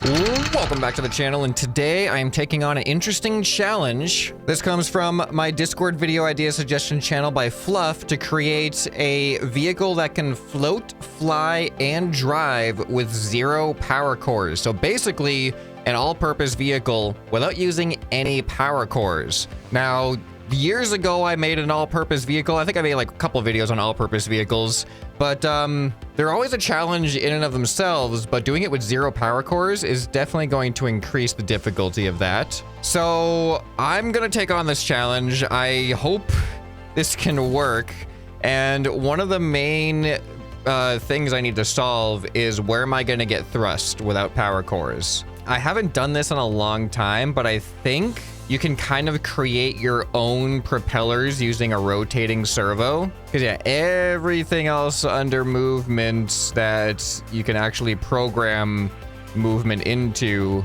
Welcome back to the channel, and today I am taking on an interesting challenge. This comes from my Discord video idea suggestion channel by Fluff to create a vehicle that can float, fly, and drive with 0 power cores. So basically, an all-purpose vehicle without using any power cores. Now, years ago, I made an all-purpose vehicle. I think I made like a couple videos on all-purpose vehicles, but they're always a challenge in and of themselves, but doing it with 0 power cores is definitely going to increase the difficulty of that. So I'm gonna take on this challenge. I hope this can work. And one of the main things I need to solve is where am I gonna get thrust without power cores? I haven't done this in a long time, but I think you can kind of create your own propellers using a rotating servo. Because yeah, everything else under movement that you can actually program movement into,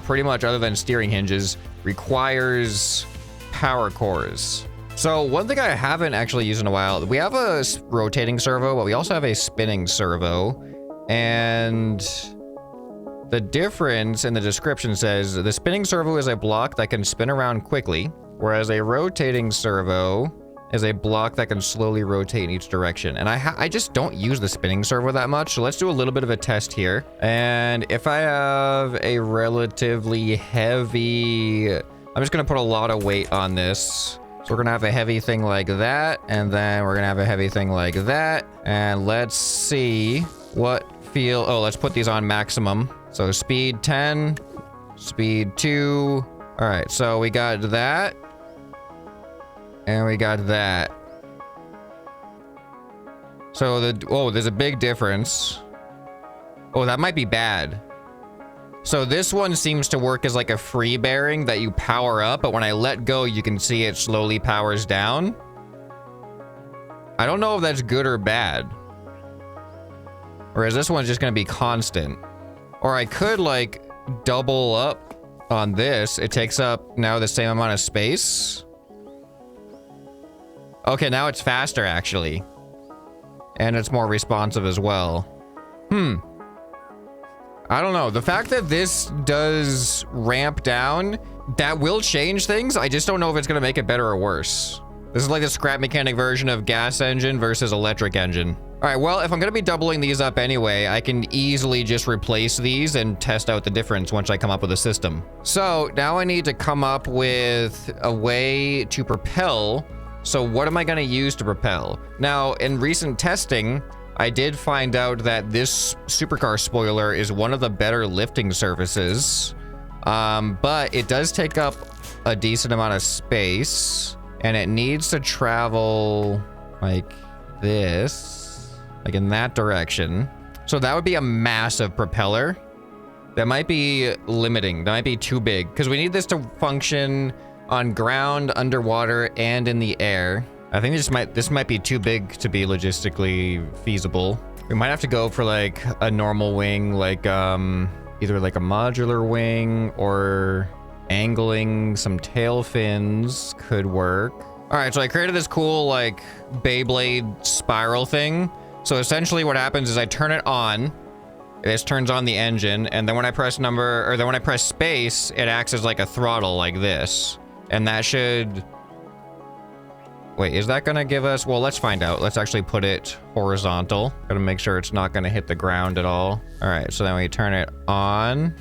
pretty much other than steering hinges, requires power cores. So one thing I haven't actually used in a while, we have a rotating servo, but we also have a spinning servo. And the difference in the description says the spinning servo is a block that can spin around quickly, whereas a rotating servo is a block that can slowly rotate in each direction. And I just don't use the spinning servo that much, so let's do a little bit of a test here. And if I have a relatively heavy, I'm just gonna put a lot of weight on this. So we're gonna have a heavy thing like that, and then we're gonna have a heavy thing like that. And let's see what oh, let's put these on maximum. So speed 10, speed 2. All right, so we got that. And we got that. So there's a big difference. Oh, that might be bad. So this one seems to work as like a free bearing that you power up, but when I let go, you can see it slowly powers down. I don't know if that's good or bad. Whereas this one's just gonna be constant. Or I could like double up on this. It takes up now the same amount of space. Okay, now it's faster actually. And it's more responsive as well. I don't know. The fact that this does ramp down, that will change things. I just don't know if it's gonna make it better or worse. This is like the scrap mechanic version of gas engine versus electric engine. All right, well, if I'm gonna be doubling these up anyway, I can easily just replace these and test out the difference once I come up with a system. So now I need to come up with a way to propel. So what am I gonna use to propel? Now, in recent testing, I did find out that this supercar spoiler is one of the better lifting surfaces, but it does take up a decent amount of space, and it needs to travel like this, like in that direction. So that would be a massive propeller. That might be limiting. That might be too big because we need this to function on ground, underwater, and in the air. I think this might be too big to be logistically feasible. We might have to go for like a normal wing, like either like a modular wing or angling some tail fins could work. All right, so I created this cool like Beyblade spiral thing. So essentially what happens is I turn it on. This turns on the engine, and then when I press space, it acts as like a throttle like this. And that should, wait, is that gonna give us, well, let's find out. Let's actually put it horizontal. Gotta make sure it's not gonna hit the ground at all. All right, so then we turn it on.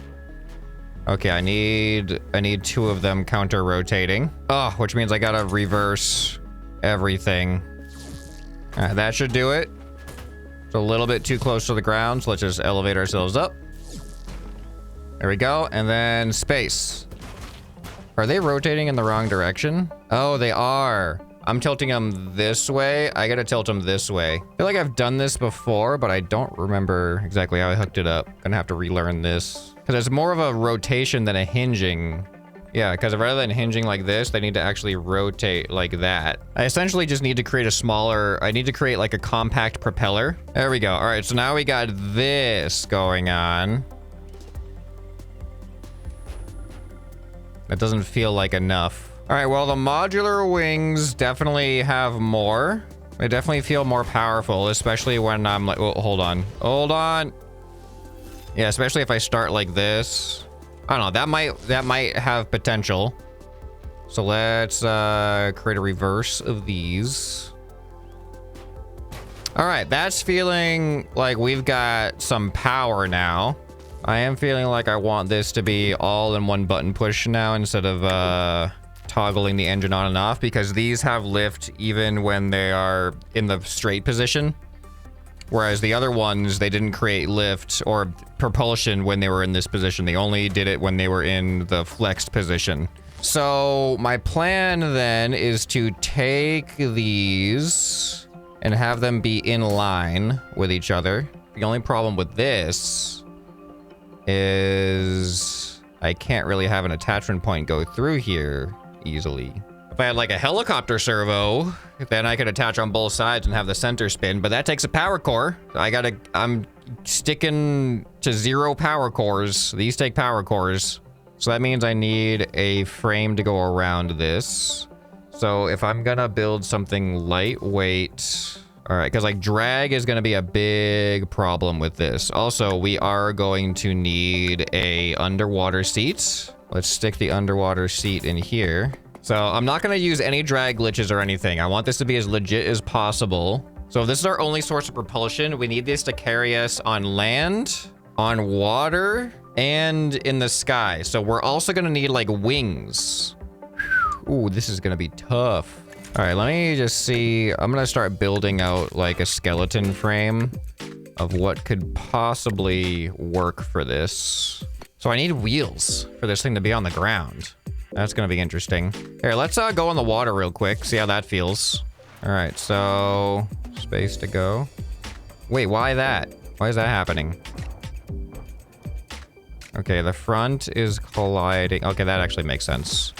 Okay, I need 2 of them counter rotating. Oh, which means I gotta reverse everything. All right, that should do it. It's a little bit too close to the ground, so let's just elevate ourselves up. There we go, and then space. Are they rotating in the wrong direction? Oh, they are. I'm tilting them this way. I gotta tilt them this way. I feel like I've done this before, but I don't remember exactly how I hooked it up. Gonna have to relearn this. Because it's more of a rotation than a hinging. Yeah, because rather than hinging like this, they need to actually rotate like that. I essentially just need to create I need to create like a compact propeller. There we go. All right, so now we got this going on. That doesn't feel like enough. All right, well, the modular wings definitely have more. They definitely feel more powerful, especially when I'm like, oh, hold on. Hold on. Yeah, especially if I start like this. I don't know, that might have potential. So let's create a reverse of these. All right, that's feeling like we've got some power now. I am feeling like I want this to be all in one button push now instead of toggling the engine on and off, because these have lift even when they are in the straight position. Whereas the other ones, they didn't create lift or propulsion when they were in this position. They only did it when they were in the flexed position. So my plan then is to take these and have them be in line with each other. The only problem with this is I can't really have an attachment point go through here easily. If I had like a helicopter servo, then I could attach on both sides and have the center spin, but that takes a power core. I'm sticking to 0 power cores. These take power cores. So that means I need a frame to go around this. So if I'm gonna build something lightweight, all right, because like drag is gonna be a big problem with this. Also, we are going to need a underwater seat. Let's stick the underwater seat in here. So I'm not going to use any drag glitches or anything. I want this to be as legit as possible. So if this is our only source of propulsion, we need this to carry us on land, on water, and in the sky. So we're also going to need like wings. Ooh, this is going to be tough. All right, let me just see. I'm going to start building out like a skeleton frame of what could possibly work for this. So I need wheels for this thing to be on the ground. That's gonna be interesting. Here, let's go in the water real quick, see how that feels. All right, so space to go. Wait, why that? Why is that happening? Okay, the front is colliding. Okay, that actually makes sense.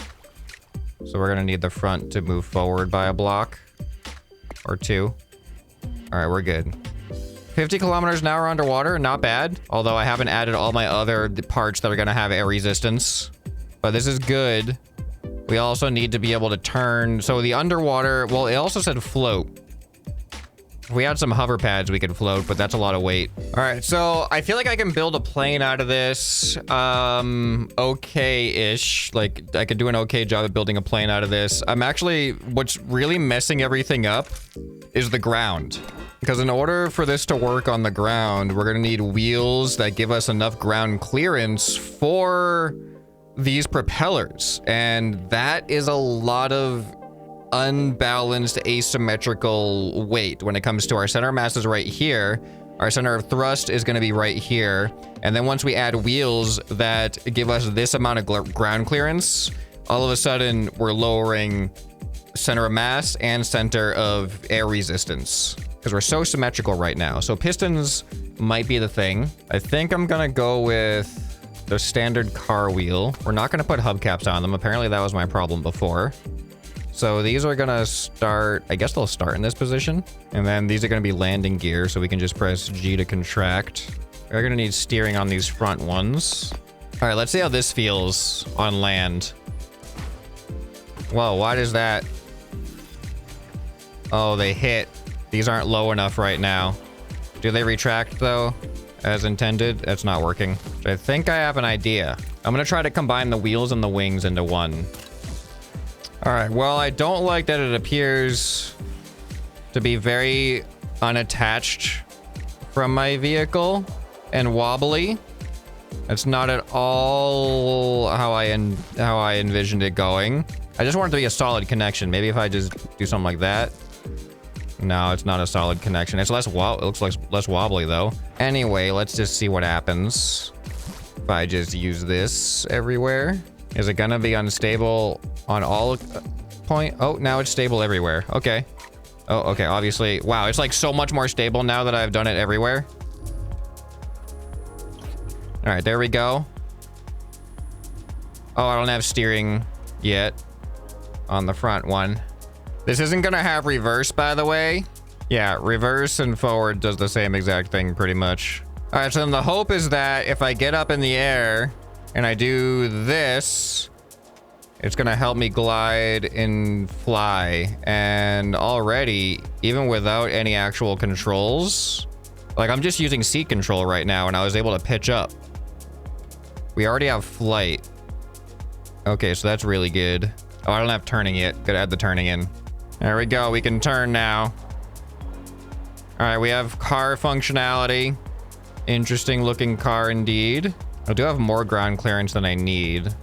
So we're gonna need the front to move forward by a block or 2. All right, we're good. 50 kilometers an hour underwater, not bad. Although I haven't added all my other parts that are gonna have air resistance. But this is good. We also need to be able to turn. So the underwater, well, it also said float. If we had some hover pads, we could float, but that's a lot of weight. All right, so I feel like I can build a plane out of this. Okay-ish. Like, I could do an okay job of building a plane out of this. What's really messing everything up is the ground. Because in order for this to work on the ground, we're gonna need wheels that give us enough ground clearance for these propellers, and that is a lot of unbalanced asymmetrical weight when it comes to our center of mass is right here, our center of thrust is going to be right here, and then once we add wheels that give us this amount of ground clearance, all of a sudden we're lowering center of mass and center of air resistance because we're so symmetrical right now. So pistons might be the thing. I think I'm gonna go with the standard car wheel. We're not gonna put hubcaps on them. Apparently that was my problem before. So these are gonna start, I guess they'll start in this position. And then these are gonna be landing gear, so we can just press G to contract. We're gonna need steering on these front ones. All right, let's see how this feels on land. Whoa, why does that? Oh, they hit. These aren't low enough right now. Do they retract though? As intended? That's not working. I think I have an idea. I'm gonna try to combine the wheels and the wings into one. All right, well, I don't like that it appears to be very unattached from my vehicle and wobbly. That's not at all how I envisioned it going. I just want it to be a solid connection. Maybe if I just do something like that. No, it's not a solid connection. It's less it looks like less wobbly though. Anyway, let's just see what happens if I just use this everywhere. Is it gonna be unstable on all point? Oh, now it's stable everywhere. Okay. Oh, okay. Obviously, wow, it's like so much more stable now that I've done it everywhere. All right, there we go. Oh, I don't have steering yet on the front one. This isn't gonna have reverse, by the way. Yeah, reverse and forward does the same exact thing pretty much. All right, so then the hope is that if I get up in the air and I do this, it's gonna help me glide and fly. And already, even without any actual controls, Like, I'm just using seat control right now, and I was able to pitch up. We already have flight. Okay, so that's really good. Oh, I don't have turning yet. Gotta add the turning in. There we go. We can turn now. All right, we have car functionality. Interesting looking car indeed. I do have more ground clearance than I need,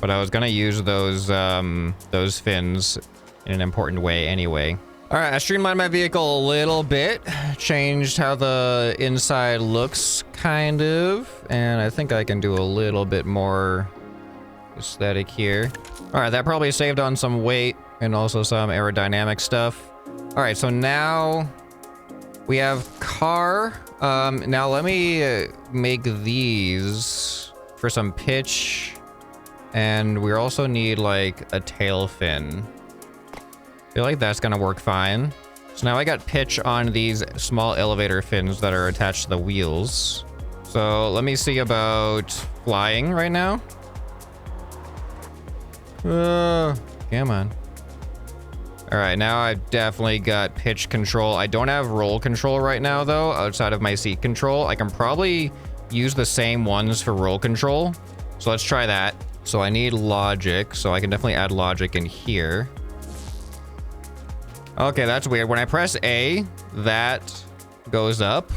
but I was gonna use those fins in an important way anyway. All right, I streamlined my vehicle a little bit, changed how the inside looks kind of, and I think I can do a little bit more aesthetic here. All right, that probably saved on some weight and also some aerodynamic stuff. All right, so now we have car. Now let me make these for some pitch, and we also need like a tail fin. I feel like that's gonna work fine. So now I got pitch on these small elevator fins that are attached to the wheels. So let me see about flying right now. Come on. All right, now I've definitely got pitch control. I don't have roll control right now though, outside of my seat control. I can probably use the same ones for roll control. So let's try that. So I need logic, so I can definitely add logic in here. Okay, that's weird. When I press A, that goes up.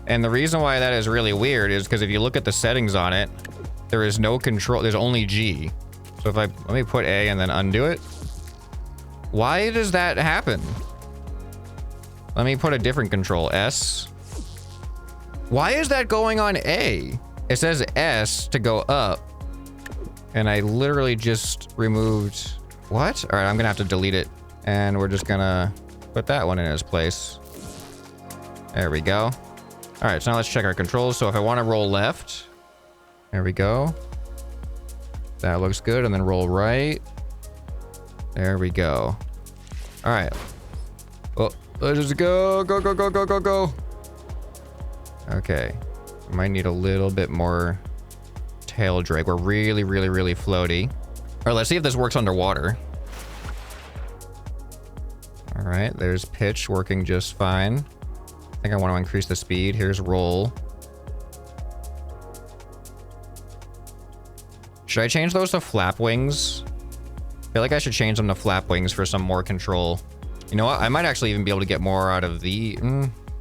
And the reason why that is really weird is because if you look at the settings on it, there is no control. There's only G. So if let me put A and then undo it. Why does that happen? Let me put a different control, S. Why is that going on A? It says S to go up. And I literally just removed, what? All right, I'm gonna have to delete it. And we're just gonna put that one in its place. There we go. All right, so now let's check our controls. So if I want to roll left, there we go. That looks good. And then roll right. There we go. All right. Oh, let's just go, go, go, go, go, go, go. Okay. I might need a little bit more tail drag. We're really, really, really floaty. All right, let's see if this works underwater. All right, there's pitch working just fine. I think I want to increase the speed. Here's roll. Should I change those to flap wings? I feel like I should change them to flap wings for some more control. You know what? I might actually even be able to get more out of the...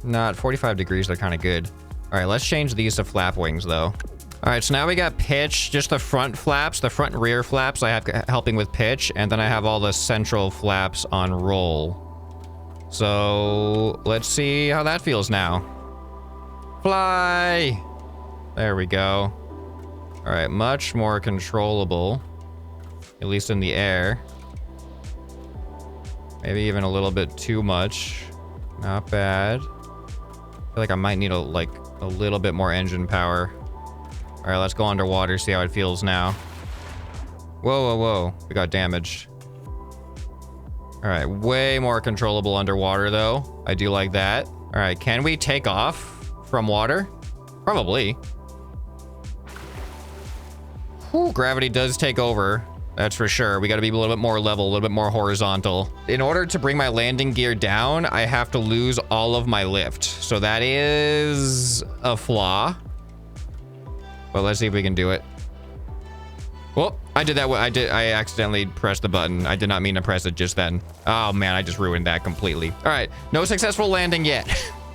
not 45 degrees. They're kind of good. All right, let's change these to flap wings though. All right, so now we got pitch, just the front flaps, the front and rear flaps I have helping with pitch, and then I have all the central flaps on roll. So let's see how that feels now. Fly! There we go. All right, much more controllable, at least in the air. Maybe even a little bit too much. Not bad. I feel like I might need a little bit more engine power. All right, let's go underwater, see how it feels now. Whoa, whoa, whoa. We got damaged. All right, way more controllable underwater, though. I do like that. All right, can we take off from water? Probably. Whew, gravity does take over. That's for sure. We got to be a little bit more level, a little bit more horizontal. In order to bring my landing gear down, I have to lose all of my lift. So that is a flaw. But let's see if we can do it. Well, I did that. I accidentally pressed the button. I did not mean to press it just then. Oh man, I just ruined that completely. All right, no successful landing yet.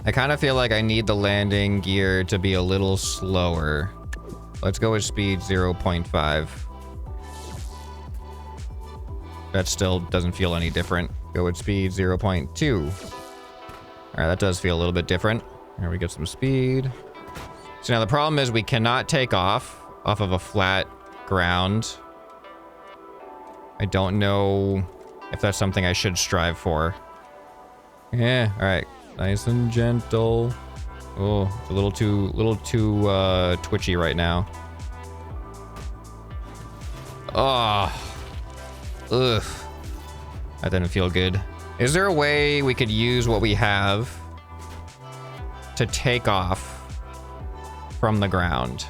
I kind of feel like I need the landing gear to be a little slower. Let's go with speed 0.5. That still doesn't feel any different. Go with speed 0.2. All right, that does feel a little bit different. Here we get some speed. So now the problem is we cannot take off of a flat ground. I don't know if that's something I should strive for. Yeah, all right. Nice and gentle. Oh, it's a little too twitchy right now. Oh. Ugh. That didn't feel good. Is there a way we could use what we have to take off from the ground?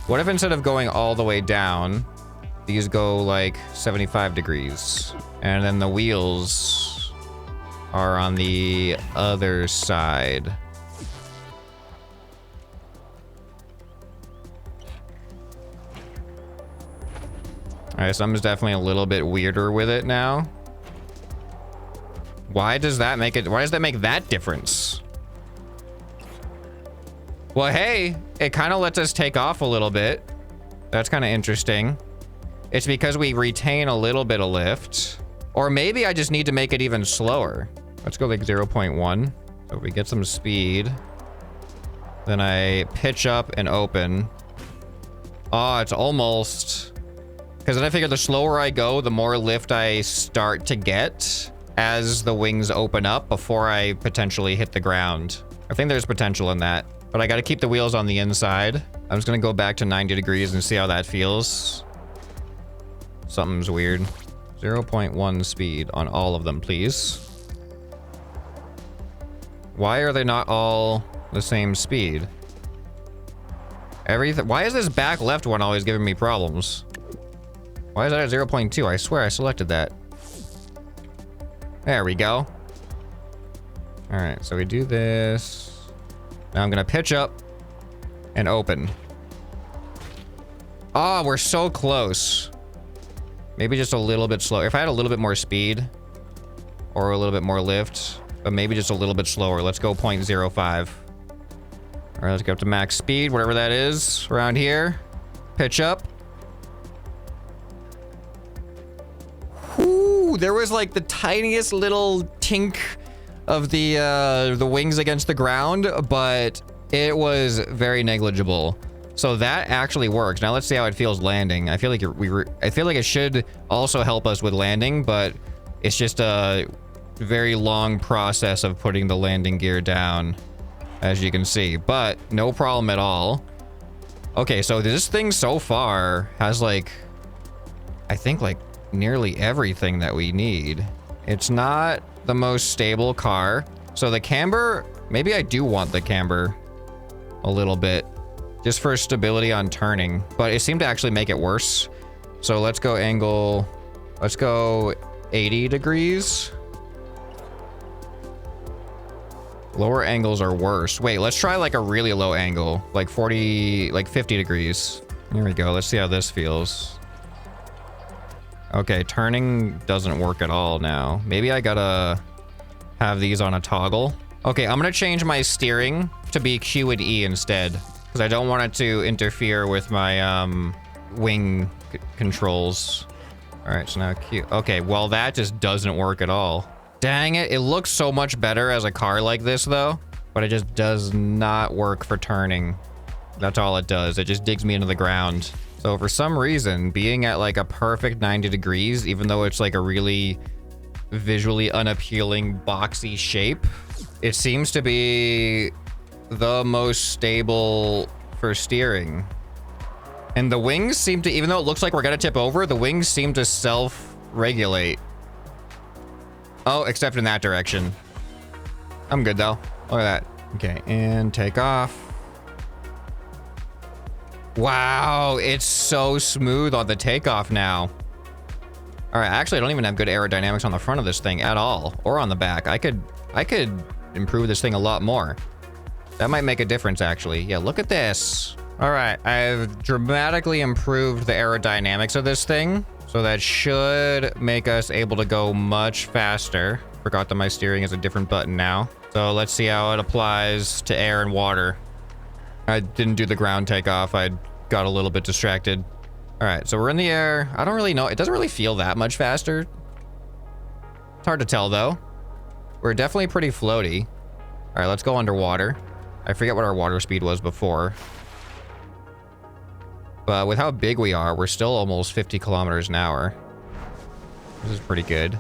What if instead of going all the way down, these go like 75 degrees, and then the wheels are on the other side? All right, something's definitely a little bit weirder with it now. Why does that make that difference? Well, hey, it kind of lets us take off a little bit. That's kind of interesting. It's because we retain a little bit of lift. Or maybe I just need to make it even slower. Let's go like 0.1. So we get some speed. Then I pitch up and open. Oh, it's almost... Because then I figure the slower I go, the more lift I start to get as the wings open up before I potentially hit the ground. I think there's potential in that. But I got to keep the wheels on the inside. I'm just going to go back to 90 degrees and see how that feels. Something's weird. 0.1 speed on all of them, please. Why are they not all the same speed? Why is this back left one always giving me problems? Why is that at 0.2? I swear I selected that. There we go. All right, so we do this. Now I'm gonna pitch up and open. Oh, we're so close. Maybe just a little bit slower. If I had a little bit more speed or a little bit more lift, but maybe just a little bit slower. Let's go 0.05. All right, let's go up to max speed, whatever that is around here. Pitch up. Ooh, there was like the tiniest little tink of the wings against the ground, but it was very negligible. So that actually works. Now let's see how it feels landing. I feel like it should also help us with landing, but it's just a very long process of putting the landing gear down, as you can see, but no problem at all. Okay, so this thing so far has like, I think like nearly everything that we need. It's not the most stable car. So the camber, maybe I do want the camber a little bit just for stability on turning, but it seemed to actually make it worse. So let's go angle, let's go 80 degrees. Lower angles are worse. Wait, let's try like a really low angle, like 40, like 50 degrees. Here we go. Let's see how this feels. Okay, turning doesn't work at all now. Maybe I gotta have these on a toggle. Okay, I'm gonna change my steering to be Q and E instead, because I don't want it to interfere with my wing controls. All right, so now Q. Okay, well that just doesn't work at all. Dang it, it looks so much better as a car like this though, but it just does not work for turning. That's all it does. It just digs me into the ground. So for some reason, being at like a perfect 90 degrees, even though it's like a really visually unappealing boxy shape, it seems to be the most stable for steering. And the wings seem to, even though it looks like we're gonna tip over, the wings seem to self-regulate. Oh, except in that direction. I'm good though. Look at that. Okay, and take off. Wow, it's so smooth on the takeoff now. All right, actually, I don't even have good aerodynamics on the front of this thing at all, or on the back. I could improve this thing a lot more. That might make a difference, actually. Yeah, look at this. All right, I've dramatically improved the aerodynamics of this thing, so that should make us able to go much faster. Forgot that my steering is a different button now. So let's see how it applies to air and water. I didn't do the ground takeoff. I got a little bit distracted. All right, so we're in the air. I don't really know. It doesn't really feel that much faster. It's hard to tell though. We're definitely pretty floaty. All right, let's go underwater. I forget what our water speed was before. But with how big we are, we're still almost 50 kilometers an hour. This is pretty good.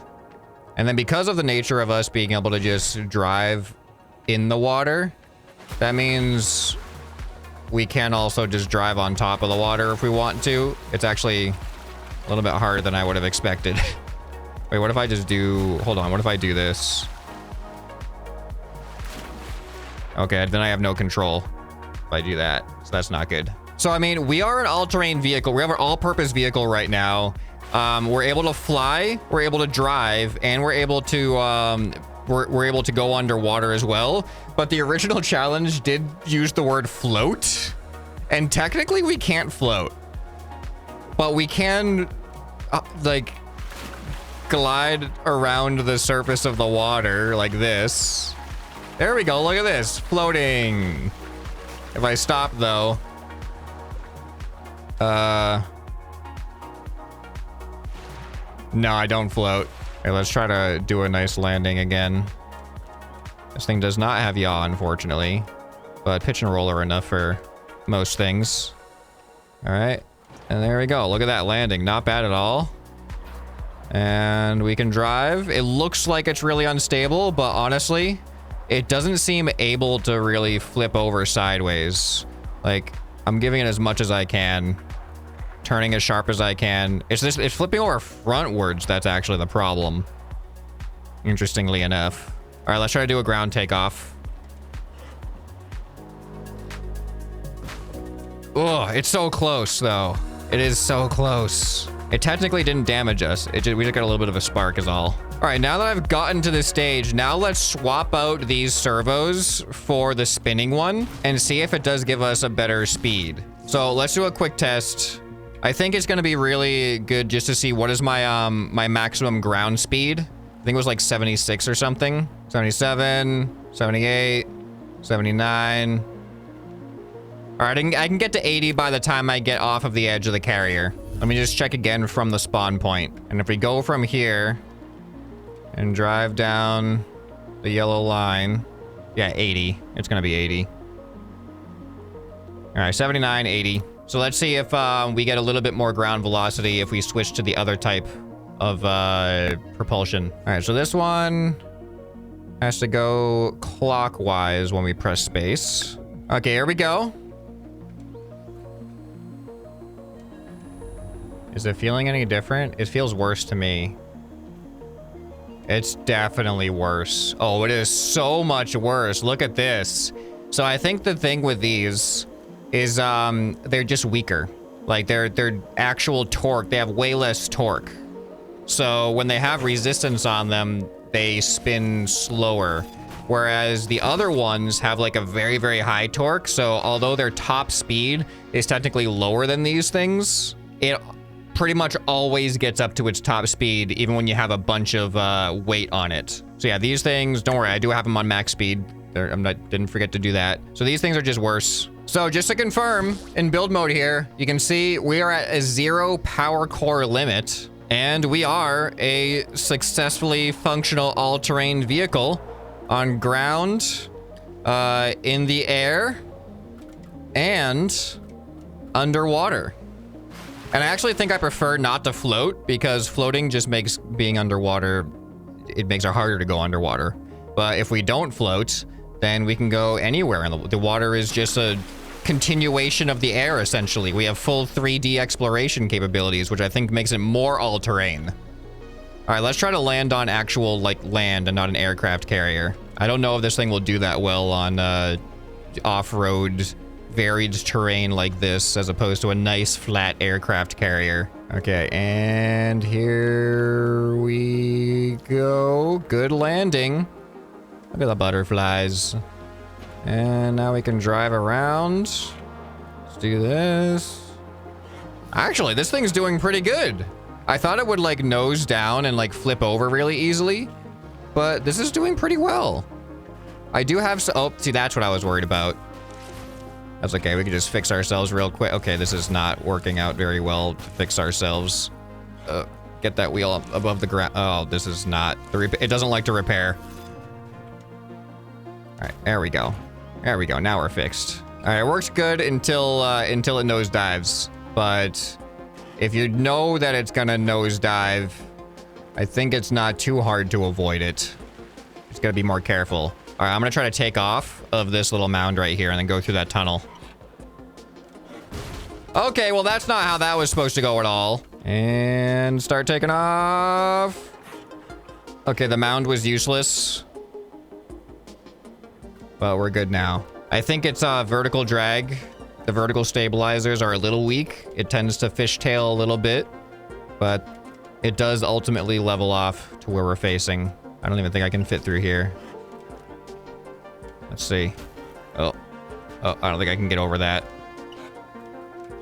And then because of the nature of us being able to just drive in the water, that means we can also just drive on top of the water if we want to. It's actually a little bit harder than I would have expected. Wait, what if I just do, hold on, what if I do this? Okay, then I have no control if I do that, so that's not good. So, I mean, we are an all-terrain vehicle. We have an all-purpose vehicle right now. We're able to fly, we're able to drive, and we're able to we're able to go underwater as well. But the original challenge did use the word float, and technically we can't float, but we can like glide around the surface of the water like this. There we go. Look at this. Floating. If I stop though. No, I don't float. Okay, let's try to do a nice landing again. This thing does not have yaw, unfortunately, but pitch and roll are enough for most things. All right, and there we go. Look at that landing. Not bad at all. And we can drive. It looks like it's really unstable, but honestly, it doesn't seem able to really flip over sideways. Like, I'm giving it as much as I can. Turning as sharp as I can. It's flipping over frontwards. That's actually the problem. Interestingly enough. All right, let's try to do a ground takeoff. Oh, it's so close though. It is so close. It technically didn't damage us. We just got a little bit of a spark is all. All right, now that I've gotten to this stage, now let's swap out these servos for the spinning one and see if it does give us a better speed. So let's do a quick test. I think it's gonna be really good just to see what is my my maximum ground speed. I think it was like 76 or something. 77, 78, 79. All right, I can get to 80 by the time I get off of the edge of the carrier. Let me just check again from the spawn point. And if we go from here and drive down the yellow line, yeah, 80. It's gonna be 80. All right, 79, 80. So let's see if we get a little bit more ground velocity if we switch to the other type of propulsion. All right, so this one has to go clockwise when we press space. Okay, here we go. Is it feeling any different? It feels worse to me. It's definitely worse. Oh, it is so much worse. Look at this. So I think the thing with these is they're just weaker. Like their actual torque, they have way less torque. So when they have resistance on them, they spin slower. Whereas the other ones have like a very, very high torque. So although their top speed is technically lower than these things, it pretty much always gets up to its top speed, even when you have a bunch of weight on it. So yeah, these things, don't worry, I do have them on max speed. Didn't forget to do that. So these things are just worse. So just to confirm, in build mode here, you can see we are at a 0 power core limit, and we are a successfully functional all-terrain vehicle on ground, in the air, and underwater. And I actually think I prefer not to float, because floating just makes being underwater, it makes it harder to go underwater. But if we don't float, then we can go anywhere, and the water is just a continuation of the air, essentially. We have full 3D exploration capabilities, which I think makes it more all-terrain. All right, let's try to land on actual, like, land and not an aircraft carrier. I don't know if this thing will do that well on off-road, varied terrain like this, as opposed to a nice, flat aircraft carrier. Okay, and here we go. Good landing. Look at the butterflies. And now we can drive around. Let's do this. Actually, this thing's doing pretty good. I thought it would like nose down and like flip over really easily, but this is doing pretty well. I do have oh, see, that's what I was worried about. That's okay, we can just fix ourselves real quick. Okay, this is not working out very well to fix ourselves. Get that wheel up above the ground. Oh, this is not, it doesn't like to repair. All right, there we go. There we go, now we're fixed. All right, it works good until it nosedives, but if you know that it's gonna nosedive, I think it's not too hard to avoid it. Just gotta be more careful. All right, I'm gonna try to take off of this little mound right here and then go through that tunnel. Okay, well, that's not how that was supposed to go at all. And start taking off. Okay, the mound was useless, but we're good now. I think it's vertical drag. The vertical stabilizers are a little weak. It tends to fishtail a little bit, but it does ultimately level off to where we're facing. I don't even think I can fit through here. Let's see. Oh, I don't think I can get over that.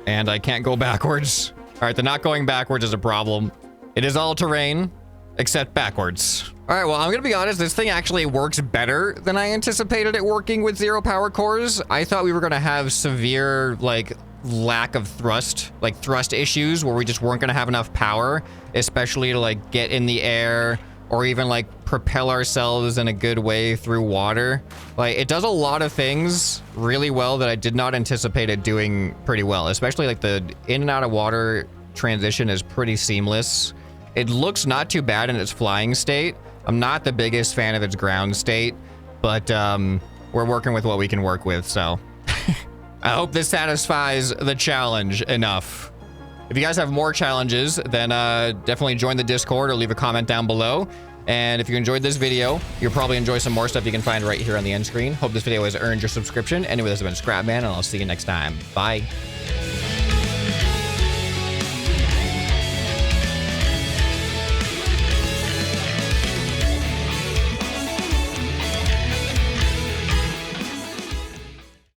And I can't go backwards. All right, the not going backwards is a problem. It is all terrain, except backwards. All right, well, I'm gonna be honest, this thing actually works better than I anticipated it working with zero power cores. I thought we were gonna have severe, like, lack of thrust, like thrust issues where we just weren't gonna have enough power, especially to like get in the air or even like propel ourselves in a good way through water. Like, it does a lot of things really well that I did not anticipate it doing pretty well, especially like the in and out of water transition is pretty seamless. It looks not too bad in its flying state. I'm not the biggest fan of its ground state, but we're working with what we can work with, so. I hope this satisfies the challenge enough. If you guys have more challenges, then definitely join the Discord or leave a comment down below. And if you enjoyed this video, you'll probably enjoy some more stuff you can find right here on the end screen. Hope this video has earned your subscription. Anyway, this has been ScrapMan, and I'll see you next time. Bye.